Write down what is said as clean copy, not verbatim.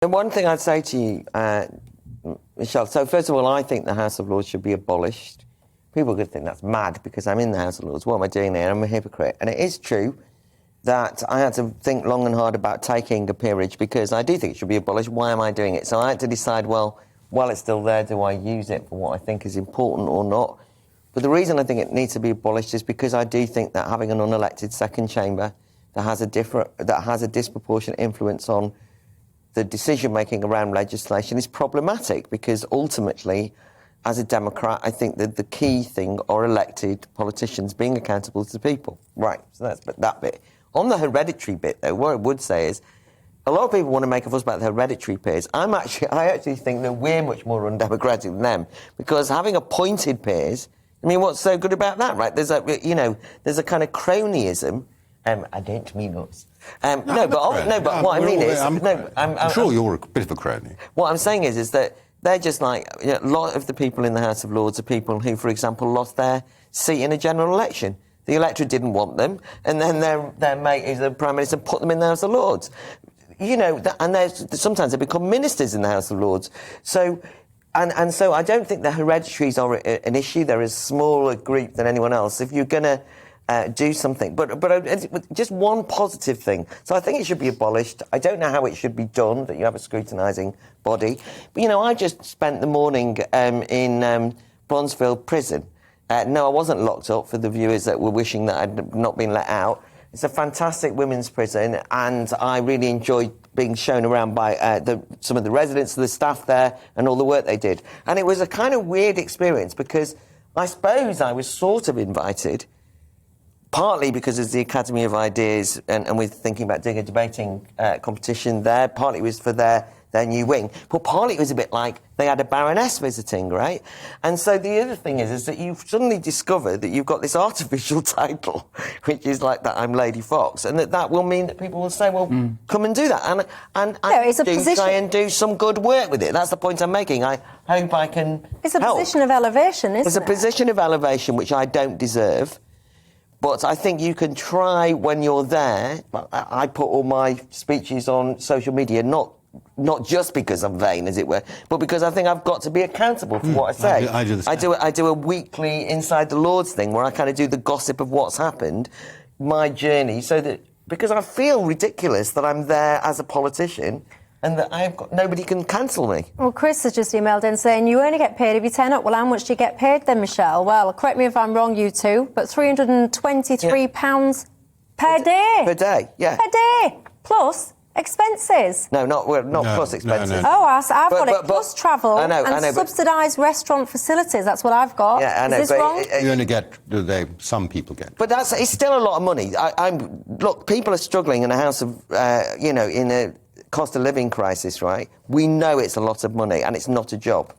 The one thing I'd say to you, Michelle, so first of all, I think the House of Lords should be abolished. People could think that's mad because I'm in the House of Lords. What am I doing there? I'm a hypocrite. And it is true that I had to think long and hard about taking a peerage because I do think it should be abolished. Why am I doing it? So I had to decide, well, while it's still there, do I use it for what I think is important or not? But the reason I think it needs to be abolished is because I do think that having an unelected second chamber that has a disproportionate influence on the decision-making around legislation is problematic because ultimately, as a Democrat, I think that the key thing are elected politicians being accountable to the people. Right, so that's that bit. On the hereditary bit, though, what I would say is a lot of people want to make a fuss about the hereditary peers. I actually think that we're much more undemocratic than them because having appointed peers, I mean, what's so good about that, right? There's a kind of cronyism. I don't mean us. But what I mean is... I'm sure you're a bit of a crony. What I'm saying is that they're just like... a lot of the people in the House of Lords are people who, for example, lost their seat in a general election. The electorate didn't want them, and then their mate, who's the Prime Minister, put them in the House of Lords. And sometimes they become ministers in the House of Lords. So... And so I don't think the hereditaries are an issue. They're a smaller group than anyone else. If you're going to do something. But just one positive thing. So I think it should be abolished. I don't know how it should be done, that you have a scrutinising body. But, I just spent the morning in Bronzefield Prison. No, I wasn't locked up, for the viewers that were wishing that I'd not been let out. It's a fantastic women's prison, and I really enjoyed being shown around by some of the residents, the staff there, and all the work they did. And it was a kind of weird experience because I suppose I was sort of invited, partly because it's the Academy of Ideas, and we're thinking about doing a debating competition there. Partly it was for their new wing. But partly it was a bit like they had a Baroness visiting, right? And so the other thing is that you've suddenly discovered that you've got this artificial title, which is like that I'm Lady Fox, and that will mean that people will say, well, come and do that. And try and do some good work with it. That's the point I'm making. I hope I can It's a position of elevation, isn't it? It's a position of elevation which I don't deserve. But I think you can try when you're there. I put all my speeches on social media, not just because I'm vain, as it were, but because I think I've got to be accountable for what I say. I do the same. I do a weekly Inside the Lords thing where I kind of do the gossip of what's happened, my journey, so that because I feel ridiculous that I'm there as a politician and that nobody can cancel me. Well, Chris has just emailed in saying, you only get paid if you turn up. Well, how much do you get paid then, Michelle? Well, correct me if I'm wrong, you two, but £323 per day. Per day, yeah. Per day, plus expenses. No, not plus expenses. No. Oh, I've got it. Plus travel and subsidised restaurant facilities. That's what I've got. Yeah, I know. Is this wrong? You only get, some people get. But it's still a lot of money. Look, people are struggling in a house of, in a cost of living crisis, right? We know it's a lot of money and it's not a job.